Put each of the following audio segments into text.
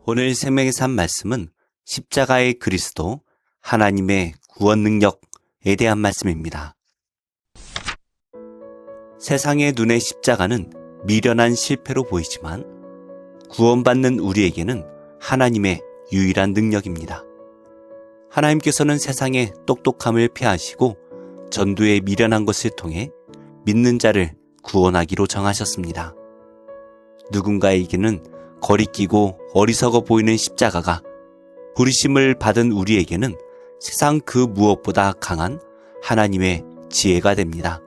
오늘 생명의 삶 말씀은 십자가의 그리스도, 하나님의 구원 능력에 대한 말씀입니다. 세상의 눈에 십자가는 미련한 실패로 보이지만 구원받는 우리에게는 하나님의 유일한 능력입니다. 하나님께서는 세상의 똑똑함을 폐하시고 전도의 미련한 것을 통해 믿는 자를 구원하기로 정하셨습니다. 누군가에게는 거리끼고 어리석어 보이는 십자가가 부르심을 받은 우리에게는 세상 그 무엇보다 강한 하나님의 지혜가 됩니다.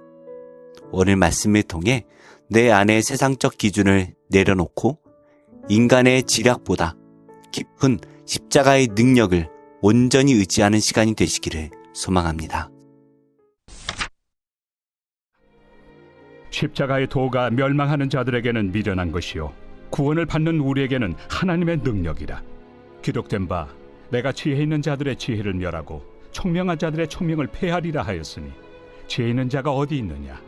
오늘 말씀을 통해 내 안의 세상적 기준을 내려놓고 인간의 지략보다 깊은 십자가의 능력을 온전히 의지하는 시간이 되시기를 소망합니다. 십자가의 도가 멸망하는 자들에게는 미련한 것이요 구원을 받는 우리에게는 하나님의 능력이라. 기록된 바 내가 지혜 있는 자들의 지혜를 멸하고 총명한 자들의 총명을 폐하리라 하였으니 지혜 있는 자가 어디 있느냐?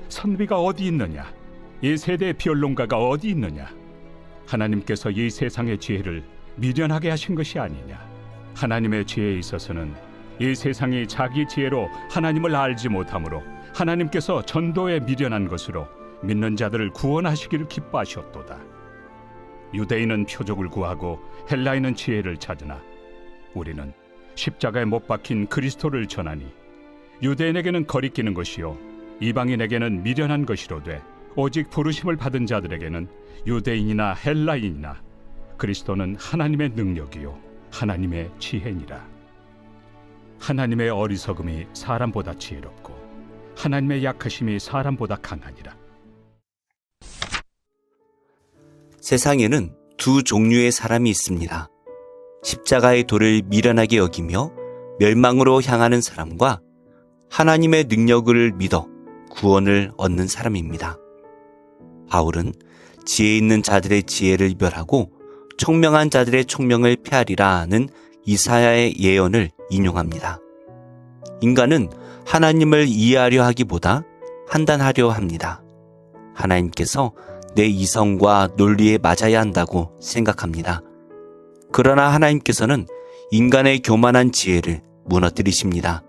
선비가 어디 있느냐? 이 세대의 변론가가 어디 있느냐? 하나님께서 이 세상의 지혜를 미련하게 하신 것이 아니냐? 하나님의 지혜에 있어서는 이 세상이 자기 지혜로 하나님을 알지 못하므로 하나님께서 전도에 미련한 것으로 믿는 자들을 구원하시기를 기뻐하셨도다. 유대인은 표적을 구하고 헬라인은 지혜를 찾으나 우리는 십자가에 못 박힌 그리스도를 전하니 유대인에게는 거리끼는 것이요 이방인에게는 미련한 것이로되 오직 부르심을 받은 자들에게는 유대인이나 헬라인이나 그리스도는 하나님의 능력이요 하나님의 지혜니라. 하나님의 어리석음이 사람보다 지혜롭고 하나님의 약하심이 사람보다 강하니라. 세상에는 두 종류의 사람이 있습니다. 십자가의 도를 미련하게 여기며 멸망으로 향하는 사람과 하나님의 능력을 믿어 구원을 얻는 사람입니다. 바울은 지혜 있는 자들의 지혜를 멸하고 총명한 자들의 총명을 폐하리라는 이사야의 예언을 인용합니다. 인간은 하나님을 이해하려 하기보다 판단하려 합니다. 하나님께서 내 이성과 논리에 맞아야 한다고 생각합니다. 그러나 하나님께서는 인간의 교만한 지혜를 무너뜨리십니다.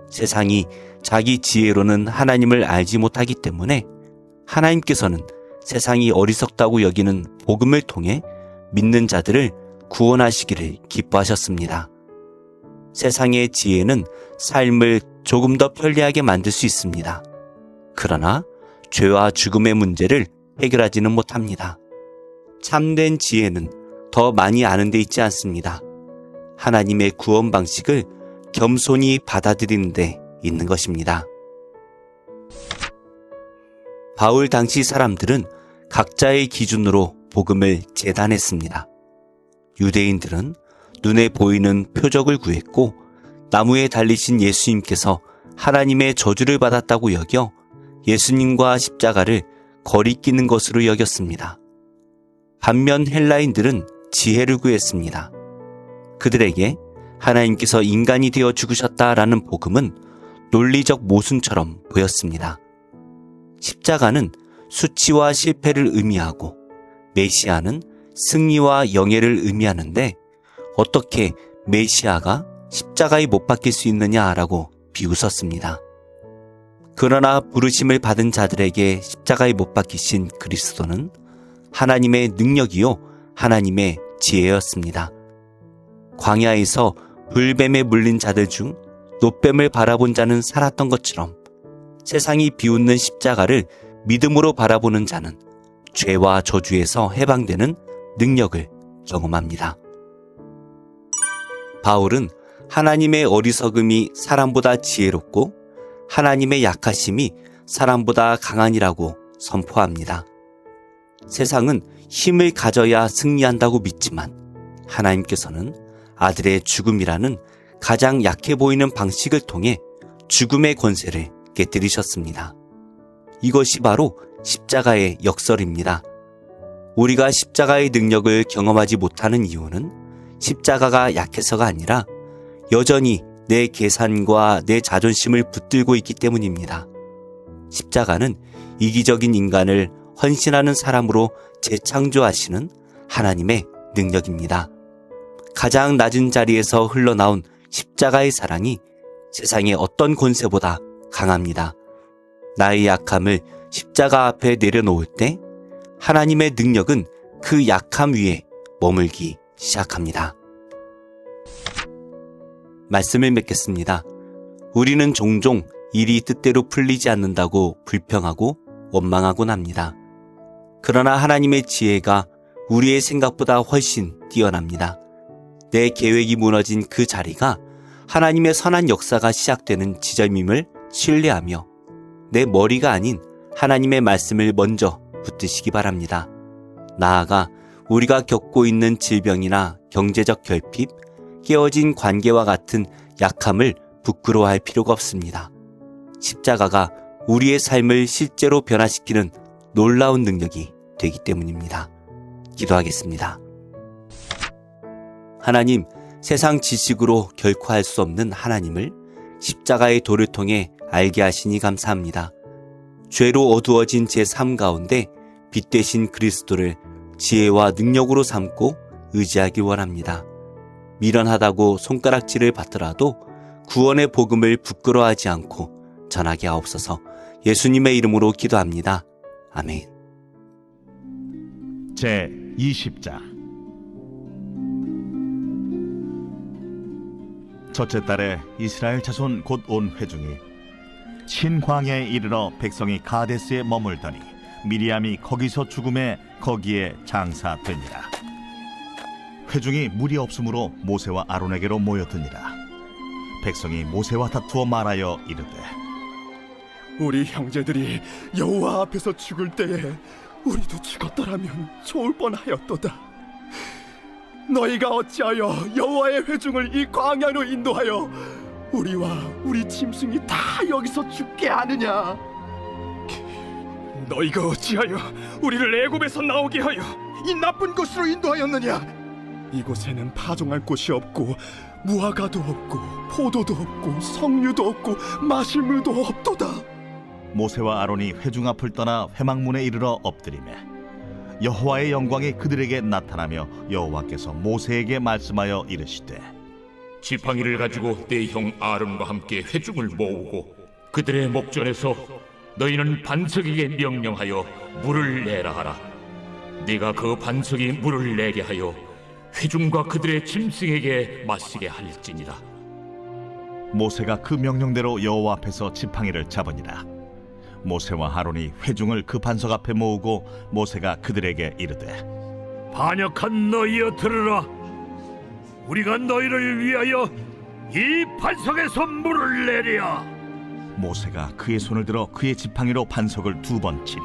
세상이 자기 지혜로는 하나님을 알지 못하기 때문에 하나님께서는 세상이 어리석다고 여기는 복음을 통해 믿는 자들을 구원하시기를 기뻐하셨습니다. 세상의 지혜는 삶을 조금 더 편리하게 만들 수 있습니다. 그러나 죄와 죽음의 문제를 해결하지는 못합니다. 참된 지혜는 더 많이 아는 데 있지 않습니다. 하나님의 구원 방식을 겸손히 받아들이는 데 있는 것입니다. 바울 당시 사람들은 각자의 기준으로 복음을 재단했습니다. 유대인들은 눈에 보이는 표적을 구했고 나무에 달리신 예수님께서 하나님의 저주를 받았다고 여겨 예수님과 십자가를 거리끼는 것으로 여겼습니다. 반면 헬라인들은 지혜를 구했습니다. 그들에게 하나님께서 인간이 되어 죽으셨다라는 복음은 논리적 모순처럼 보였습니다. 십자가는 수치와 실패를 의미하고 메시아는 승리와 영예를 의미하는데 어떻게 메시아가 십자가에 못 박힐 수 있느냐라고 비웃었습니다. 그러나 부르심을 받은 자들에게 십자가에 못 박히신 그리스도는 하나님의 능력이요 하나님의 지혜였습니다. 광야에서 불뱀에 물린 자들 중 노뱀을 바라본 자는 살았던 것처럼 세상이 비웃는 십자가를 믿음으로 바라보는 자는 죄와 저주에서 해방되는 능력을 경험합니다. 바울은 하나님의 어리석음이 사람보다 지혜롭고 하나님의 약하심이 사람보다 강하니라고 선포합니다. 세상은 힘을 가져야 승리한다고 믿지만 하나님께서는 아들의 죽음이라는 가장 약해 보이는 방식을 통해 죽음의 권세를 깨뜨리셨습니다. 이것이 바로 십자가의 역설입니다. 우리가 십자가의 능력을 경험하지 못하는 이유는 십자가가 약해서가 아니라 여전히 내 계산과 내 자존심을 붙들고 있기 때문입니다. 십자가는 이기적인 인간을 헌신하는 사람으로 재창조하시는 하나님의 능력입니다. 가장 낮은 자리에서 흘러나온 십자가의 사랑이 세상의 어떤 권세보다 강합니다. 나의 약함을 십자가 앞에 내려놓을 때 하나님의 능력은 그 약함 위에 머물기 시작합니다. 말씀을 맺겠습니다. 우리는 종종 일이 뜻대로 풀리지 않는다고 불평하고 원망하곤 합니다. 그러나 하나님의 지혜가 우리의 생각보다 훨씬 뛰어납니다. 내 계획이 무너진 그 자리가 하나님의 선한 역사가 시작되는 지점임을 신뢰하며 내 머리가 아닌 하나님의 말씀을 먼저 붙드시기 바랍니다. 나아가 우리가 겪고 있는 질병이나 경제적 결핍, 깨어진 관계와 같은 약함을 부끄러워할 필요가 없습니다. 십자가가 우리의 삶을 실제로 변화시키는 놀라운 능력이 되기 때문입니다. 기도하겠습니다. 하나님, 세상 지식으로 결코 알 수 없는 하나님을 십자가의 도를 통해 알게 하시니 감사합니다. 죄로 어두워진 제 삶 가운데 빛 되신 그리스도를 지혜와 능력으로 삼고 의지하기 원합니다. 미련하다고 손가락질을 받더라도 구원의 복음을 부끄러워하지 않고 전하게 하옵소서. 예수님의 이름으로 기도합니다. 아멘. 제20장 첫째 달에 이스라엘 자손 곧 온 회중이 신광야에 이르러 백성이 가데스에 머물더니 미리암이 거기서 죽음에 거기에 장사되니라. 회중이 물이 없으므로 모세와 아론에게로 모여드니라. 백성이 모세와 다투어 말하여 이르되 우리 형제들이 여호와 앞에서 죽을 때에 우리도 죽었더라면 좋을 뻔하였도다. 너희가 어찌하여 여호와의 회중을 이 광야로 인도하여 우리와 우리 짐승이 다 여기서 죽게 하느냐? 너희가 어찌하여 우리를 애굽에서 나오게 하여 이 나쁜 곳으로 인도하였느냐? 이곳에는 파종할 곳이 없고 무화과도 없고 포도도 없고 석류도 없고 마실 물도 없도다. 모세와 아론이 회중 앞을 떠나 회막문에 이르러 엎드리매 여호와의 영광이 그들에게 나타나며 여호와께서 모세에게 말씀하여 이르시되 지팡이를 가지고 내 형 아론과 함께 회중을 모으고 그들의 목전에서 너희는 반석에게 명령하여 물을 내라 하라. 네가 그 반석이 물을 내게 하여 회중과 그들의 짐승에게 마시게 할지니라. 모세가 그 명령대로 여호와 앞에서 지팡이를 잡으니라. 모세와 아론이 회중을 그 반석 앞에 모으고 모세가 그들에게 이르되 반역한 너희여 들으라. 우리가 너희를 위하여 이 반석에서 물을 내리야. 모세가 그의 손을 들어 그의 지팡이로 반석을 2번 치니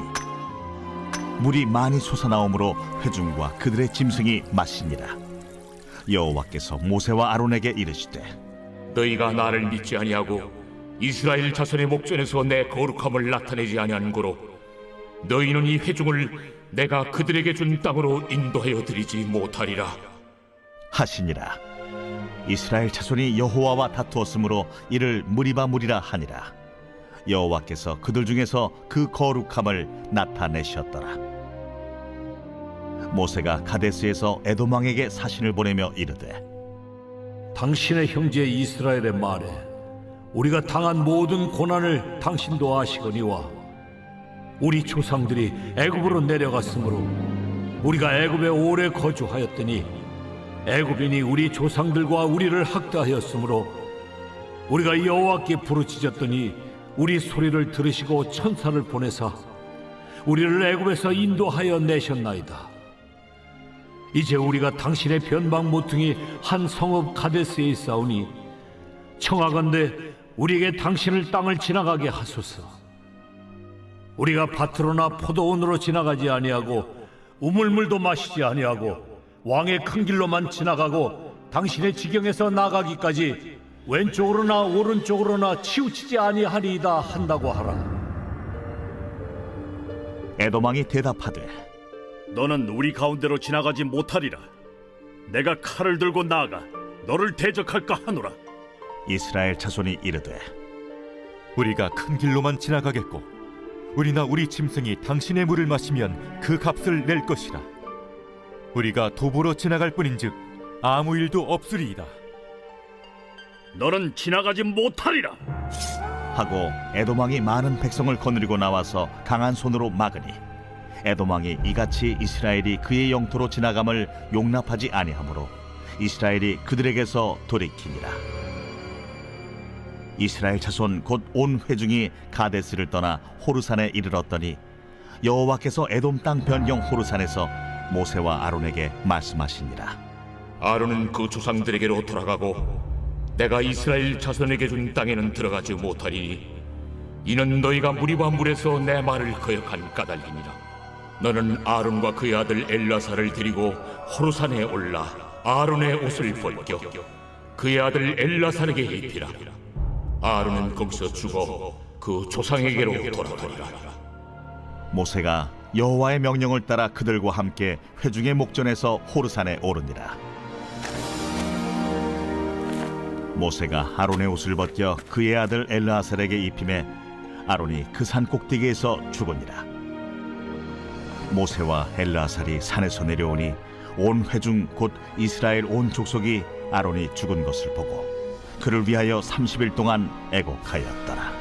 물이 많이 솟아나오므로 회중과 그들의 짐승이 마시니라. 여호와께서 모세와 아론에게 이르시되 너희가 나를 믿지 아니하고 이스라엘 자손의 목전에서 내 거룩함을 나타내지 아니한 고로 너희는 이 회중을 내가 그들에게 준 땅으로 인도하여 드리지 못하리라 하시니라. 이스라엘 자손이 여호와와 다투었으므로 이를 무리바 무리라 하니라. 여호와께서 그들 중에서 그 거룩함을 나타내셨더라. 모세가 가데스에서 에돔 왕에게 사신을 보내며 이르되 당신의 형제 이스라엘의 말에 우리가 당한 모든 고난을 당신도 아시거니와 우리 조상들이 애굽으로 내려갔으므로 우리가 애굽에 오래 거주하였더니 애굽인이 우리 조상들과 우리를 학대하였으므로 우리가 여호와께 부르짖었더니 우리 소리를 들으시고 천사를 보내사 우리를 애굽에서 인도하여 내셨나이다. 이제 우리가 당신의 변방 모퉁이 한 성읍 가데스에 있사오니 청하건대 우리에게 당신을 땅을 지나가게 하소서. 우리가 밭으로나 포도원으로 지나가지 아니하고 우물물도 마시지 아니하고 왕의 큰 길로만 지나가고 당신의 지경에서 나가기까지 왼쪽으로나 오른쪽으로나 치우치지 아니하리이다 한다고 하라. 에돔 왕이 대답하되 너는 우리 가운데로 지나가지 못하리라. 내가 칼을 들고 나아가 너를 대적할까 하노라. 이스라엘 자손이 이르되 우리가 큰 길로만 지나가겠고 우리나 우리 짐승이 당신의 물을 마시면 그 값을 낼 것이라. 우리가 도보로 지나갈 뿐인즉 아무 일도 없으리이다. 너는 지나가지 못하리라. 하고 에돔 왕이 많은 백성을 거느리고 나와서 강한 손으로 막으니 에돔 왕이 이같이 이스라엘이 그의 영토로 지나감을 용납하지 아니하므로 이스라엘이 그들에게서 돌이키니라. 이스라엘 자손 곧 온 회중이 가데스를 떠나 호르산에 이르렀더니 여호와께서 에돔 땅 변경 호르산에서 모세와 아론에게 말씀하시니라. 아론은 그 조상들에게로 돌아가고 내가 이스라엘 자손에게 준 땅에는 들어가지 못하리니 이는 너희가 무리와 물에서 내 말을 거역한 까닭이니라. 너는 아론과 그의 아들 엘라사를 데리고 호르산에 올라 아론의 옷을 벗겨 그의 아들 엘라사에게 입히라. 아론은 거기서 죽어 그 조상에게로 돌아가리라. 모세가 여호와의 명령을 따라 그들과 함께 회중의 목전에서 호르산에 오르니라. 모세가 아론의 옷을 벗겨 그의 아들 엘르아살에게 입히매 아론이 그 산 꼭대기에서 죽으니라. 모세와 엘르아살이 산에서 내려오니 온 회중 곧 이스라엘 온 족속이 아론이 죽은 것을 보고 그를 위하여 30일 동안 애곡하였더라.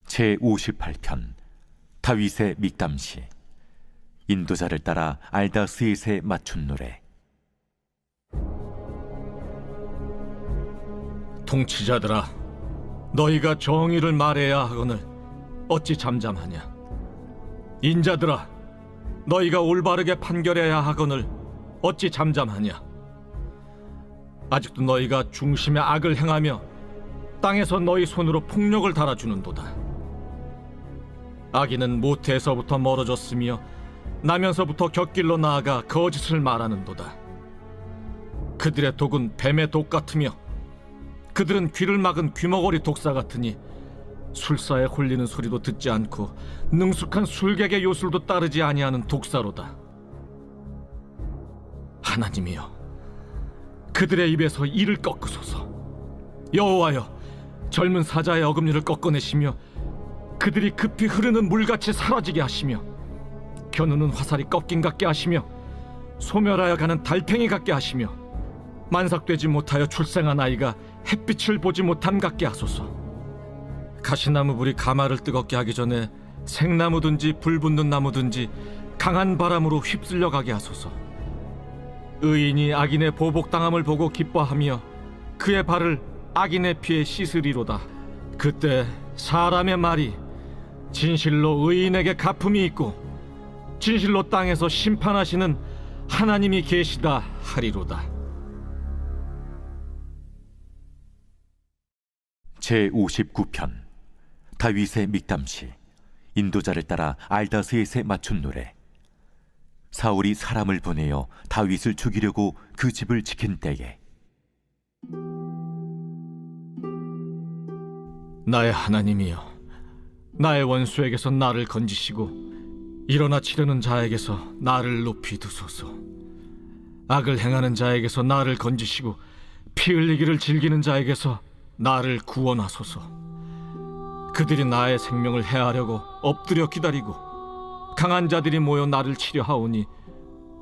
제58편 다윗의 믹담시. 인도자를 따라 알다스잇에 맞춘 노래. 통치자들아, 너희가 정의를 말해야 하거늘 어찌 잠잠하냐? 인자들아, 너희가 올바르게 판결해야 하거늘 어찌 잠잠하냐? 아직도 너희가 중심의 악을 행하며 땅에서 너희 손으로 폭력을 달아주는도다. 악인은 모태에서부터 멀어졌으며 나면서부터 곁길로 나아가 거짓을 말하는도다. 그들의 독은 뱀의 독 같으며 그들은 귀를 막은 귀머거리 독사 같으니 술사에 홀리는 소리도 듣지 않고 능숙한 술객의 요술도 따르지 아니하는 독사로다. 하나님이여, 그들의 입에서 이를 꺾으소서. 여호와여, 젊은 사자의 어금니를 꺾어내시며 그들이 급히 흐르는 물같이 사라지게 하시며 겨누는 화살이 꺾인 같게 하시며 소멸하여 가는 달팽이 같게 하시며 만삭되지 못하여 출생한 아이가 햇빛을 보지 못함 같게 하소서. 가시나무 불이 가마를 뜨겁게 하기 전에 생나무든지 불 붙는 나무든지 강한 바람으로 휩쓸려 가게 하소서. 의인이 악인의 보복당함을 보고 기뻐하며 그의 발을 악인의 피에 씻으리로다. 그때 사람의 말이 진실로 의인에게 갚음이 있고 진실로 땅에서 심판하시는 하나님이 계시다 하리로다. 제59편 다윗의 믹담시. 인도자를 따라 알다스잇에 맞춘 노래. 사울이 사람을 보내어 다윗을 죽이려고 그 집을 지킨 때에 나의 하나님이여, 나의 원수에게서 나를 건지시고 일어나 치려는 자에게서 나를 높이 두소서. 악을 행하는 자에게서 나를 건지시고 피 흘리기를 즐기는 자에게서 나를 구원하소서. 그들이 나의 생명을 해하려고 엎드려 기다리고 강한 자들이 모여 나를 치려 하오니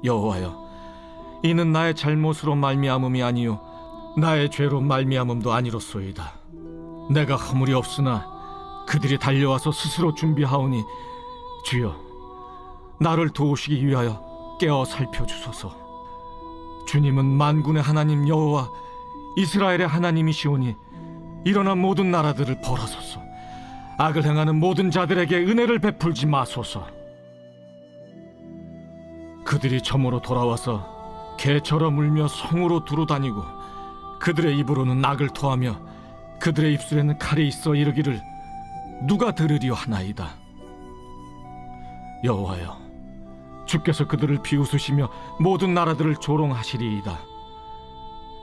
여호와여, 이는 나의 잘못으로 말미암음이 아니요 나의 죄로 말미암음도 아니로소이다. 내가 허물이 없으나 그들이 달려와서 스스로 준비하오니 주여, 나를 도우시기 위하여 깨어 살펴주소서. 주님은 만군의 하나님 여호와 이스라엘의 하나님이시오니 일어나 모든 나라들을 벌하소서. 악을 행하는 모든 자들에게 은혜를 베풀지 마소서. 그들이 점으로 돌아와서 개처럼 울며 성으로 두루다니고 그들의 입으로는 악을 토하며 그들의 입술에는 칼이 있어 이르기를 누가 들으리요 하나이다. 여호와여, 주께서 그들을 비웃으시며 모든 나라들을 조롱하시리이다.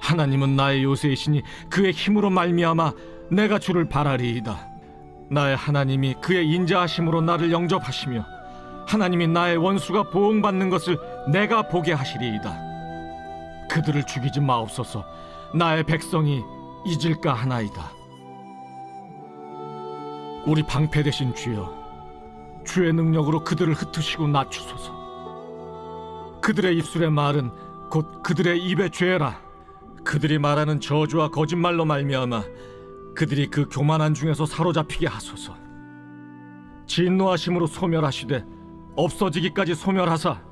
하나님은 나의 요새이시니 그의 힘으로 말미암아 내가 주를 바라리이다. 나의 하나님이 그의 인자하심으로 나를 영접하시며 하나님이 나의 원수가 보응받는 것을 내가 보게 하시리이다. 그들을 죽이지 마옵소서. 나의 백성이 잊을까 하나이다. 우리 방패 되신 주여, 주의 능력으로 그들을 흩으시고 낮추소서. 그들의 입술의 말은 곧 그들의 입의 죄라. 그들이 말하는 저주와 거짓말로 말미암아 그들이 그 교만한 중에서 사로잡히게 하소서. 진노하심으로 소멸하시되 없어지기까지 소멸하사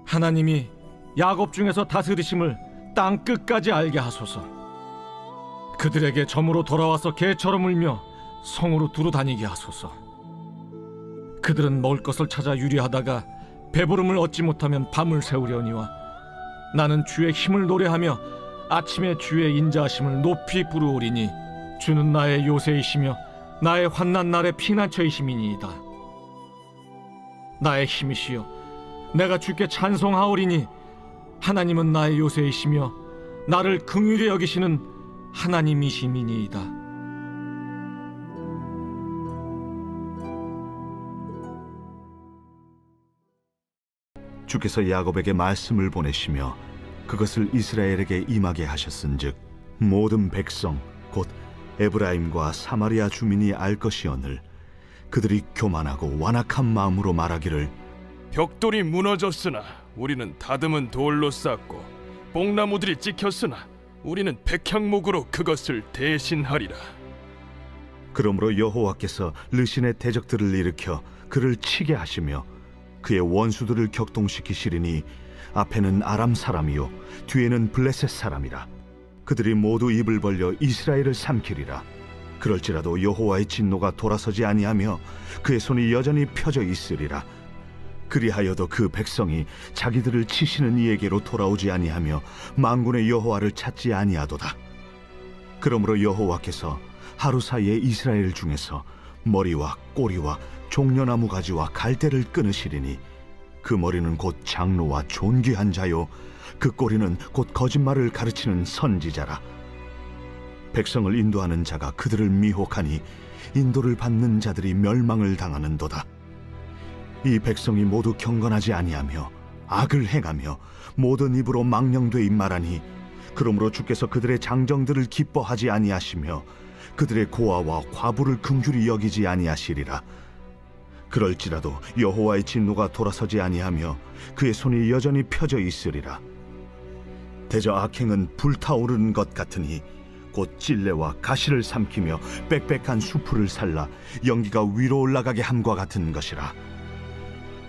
하나님이 야곱 중에서 다스리심을 땅 끝까지 알게 하소서. 그들에게 점으로 돌아와서 개처럼 울며 성으로 두루 다니게 하소서. 그들은 먹을 것을 찾아 유리하다가 배부름을 얻지 못하면 밤을 새우려니와 나는 주의 힘을 노래하며 아침에 주의 인자하심을 높이 부르오리니 주는 나의 요새이시며 나의 환난 날의 피난처이심이니이다. 나의 힘이시여 내가 주께 찬송하오리니 하나님은 나의 요새이시며 나를 긍휼히 여기시는 하나님이심이니이다. 주께서 야곱에게 말씀을 보내시며 그것을 이스라엘에게 임하게 하셨은즉 모든 백성 곧 에브라임과 사마리아 주민이 알 것이오늘 그들이 교만하고 완악한 마음으로 말하기를 벽돌이 무너졌으나 우리는 다듬은 돌로 쌓고 뽕나무들이 찍혔으나 우리는 백향목으로 그것을 대신하리라. 그러므로 여호와께서 르신의 대적들을 일으켜 그를 치게 하시며 그의 원수들을 격동시키시리니 앞에는 아람 사람이요 뒤에는 블레셋 사람이라. 그들이 모두 입을 벌려 이스라엘을 삼키리라. 그럴지라도 여호와의 진노가 돌아서지 아니하며 그의 손이 여전히 펴져 있으리라. 그리하여도 그 백성이 자기들을 치시는 이에게로 돌아오지 아니하며 만군의 여호와를 찾지 아니하도다. 그러므로 여호와께서 하루 사이에 이스라엘 중에서 머리와 꼬리와 종려나무 가지와 갈대를 끊으시리니 그 머리는 곧 장로와 존귀한 자요 그 꼬리는 곧 거짓말을 가르치는 선지자라. 백성을 인도하는 자가 그들을 미혹하니 인도를 받는 자들이 멸망을 당하는도다. 이 백성이 모두 경건하지 아니하며 악을 행하며 모든 입으로 망령되이 말하니 그러므로 주께서 그들의 장정들을 기뻐하지 아니하시며 그들의 고아와 과부를 긍휼히 여기지 아니하시리라. 그럴지라도 여호와의 진노가 돌아서지 아니하며 그의 손이 여전히 펴져 있으리라. 대저 악행은 불타오르는 것 같으니 곧 찔레와 가시를 삼키며 빽빽한 수풀을 살라 연기가 위로 올라가게 함과 같은 것이라.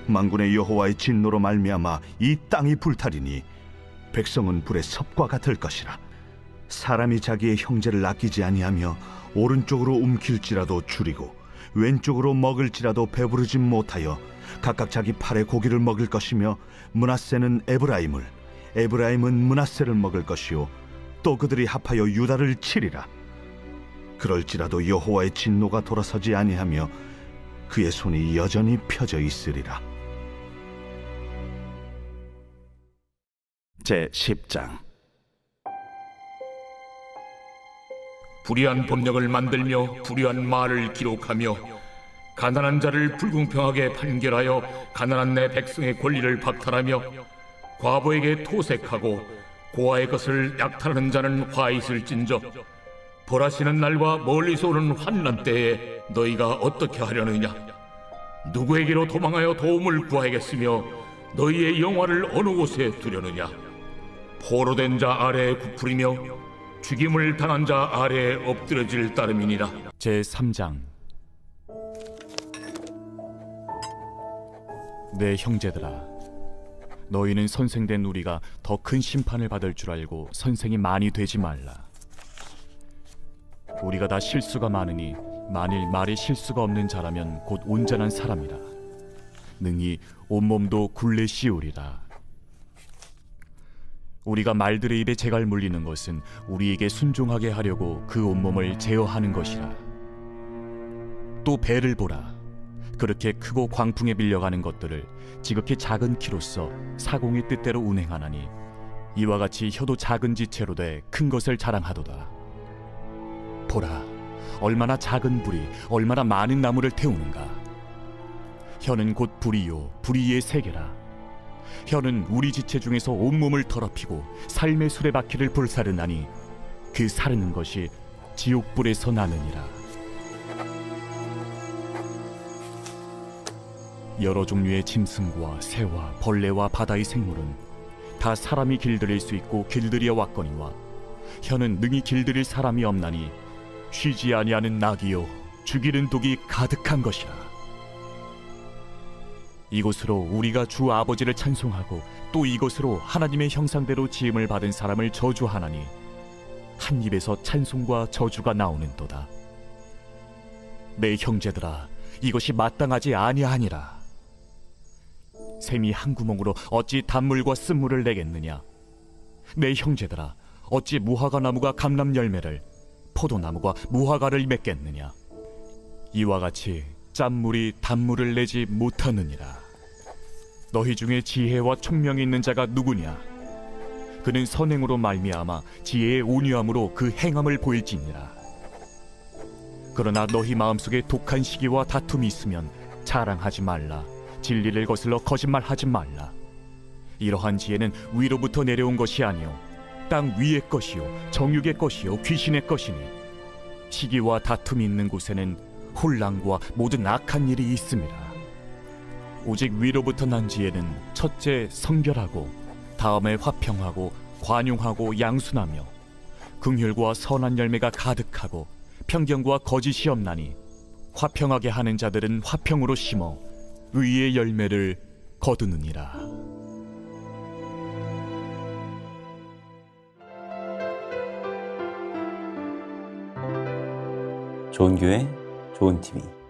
만군의 여호와의 진노로 말미암아 이 땅이 불타리니 백성은 불의 섭과 같을 것이라. 사람이 자기의 형제를 아끼지 아니하며 오른쪽으로 움킬지라도 줄이고 왼쪽으로 먹을지라도 배부르지 못하여 각각 자기 팔의 고기를 먹을 것이며 므낫세는 에브라임을 에브라임은 므낫세를 먹을 것이요 또 그들이 합하여 유다를 치리라. 그럴지라도 여호와의 진노가 돌아서지 아니하며 그의 손이 여전히 펴져 있으리라. 제10장. 불의한 법령을 만들며 불의한 말을 기록하며 가난한 자를 불공평하게 판결하여 가난한 내 백성의 권리를 박탈하며 과부에게 토색하고 고아의 것을 약탈하는 자는 화 있을진저 벌하시는 날과 멀리서 오는 환난 때에 너희가 어떻게 하려느냐? 누구에게로 도망하여 도움을 구하겠으며 너희의 영화를 어느 곳에 두려느냐? 포로된 자 아래에 굽으리며 죽임을 당한 자 아래에 엎드려질 따름이니라. 제3장. 내 형제들아, 너희는 선생된 우리가 더 큰 심판을 받을 줄 알고 선생이 많이 되지 말라. 우리가 다 실수가 많으니 만일 말에 실수가 없는 자라면 곧 온전한 사람이라. 능히 온몸도 굴레 씌우리라. 우리가 말들의 입에 재갈 물리는 것은 우리에게 순종하게 하려고 그 온몸을 제어하는 것이라. 또 배를 보라. 그렇게 크고 광풍에 밀려가는 것들을 지극히 작은 키로서 사공의 뜻대로 운행하나니 이와 같이 혀도 작은 지체로 돼 큰 것을 자랑하도다. 보라, 얼마나 작은 불이 얼마나 많은 나무를 태우는가. 혀는 곧 불이요 불이의 세계라. 혀는 우리 지체 중에서 온몸을 더럽히고 삶의 수레바퀴를 불사르나니 그 사르는 것이 지옥불에서 나느니라. 여러 종류의 짐승과 새와 벌레와 바다의 생물은 다 사람이 길들일 수 있고 길들여 왔거니와 혀는 능히 길들일 사람이 없나니 쉬지 아니하는 낙이요 죽이는 독이 가득한 것이라. 이곳으로 우리가 주 아버지를 찬송하고 또 이곳으로 하나님의 형상대로 지음을 받은 사람을 저주하나니 한 입에서 찬송과 저주가 나오는도다. 내 형제들아, 이것이 마땅하지 아니하니라. 샘이 한 구멍으로 어찌 단물과 쓴물을 내겠느냐? 내 형제들아, 어찌 무화과 나무가 감람 열매를, 포도나무가 무화과를 맺겠느냐? 이와 같이 짠물이 단물을 내지 못하느니라. 너희 중에 지혜와 총명이 있는 자가 누구냐? 그는 선행으로 말미암아 지혜의 온유함으로 그 행함을 보일지니라. 그러나 너희 마음속에 독한 시기와 다툼이 있으면 자랑하지 말라. 진리를 거슬러 거짓말하지 말라. 이러한 지혜는 위로부터 내려온 것이 아니요 땅 위의 것이요 정육의 것이요 귀신의 것이니 시기와 다툼이 있는 곳에는 혼란과 모든 악한 일이 있음이라. 오직 위로부터 난 지혜는 첫째 성결하고 다음에 화평하고 관용하고 양순하며 긍휼과 선한 열매가 가득하고 편견과 거짓이 없나니 화평하게 하는 자들은 화평으로 심어 의의 열매를 거두느니라. 좋은 교회, 좋은 TV.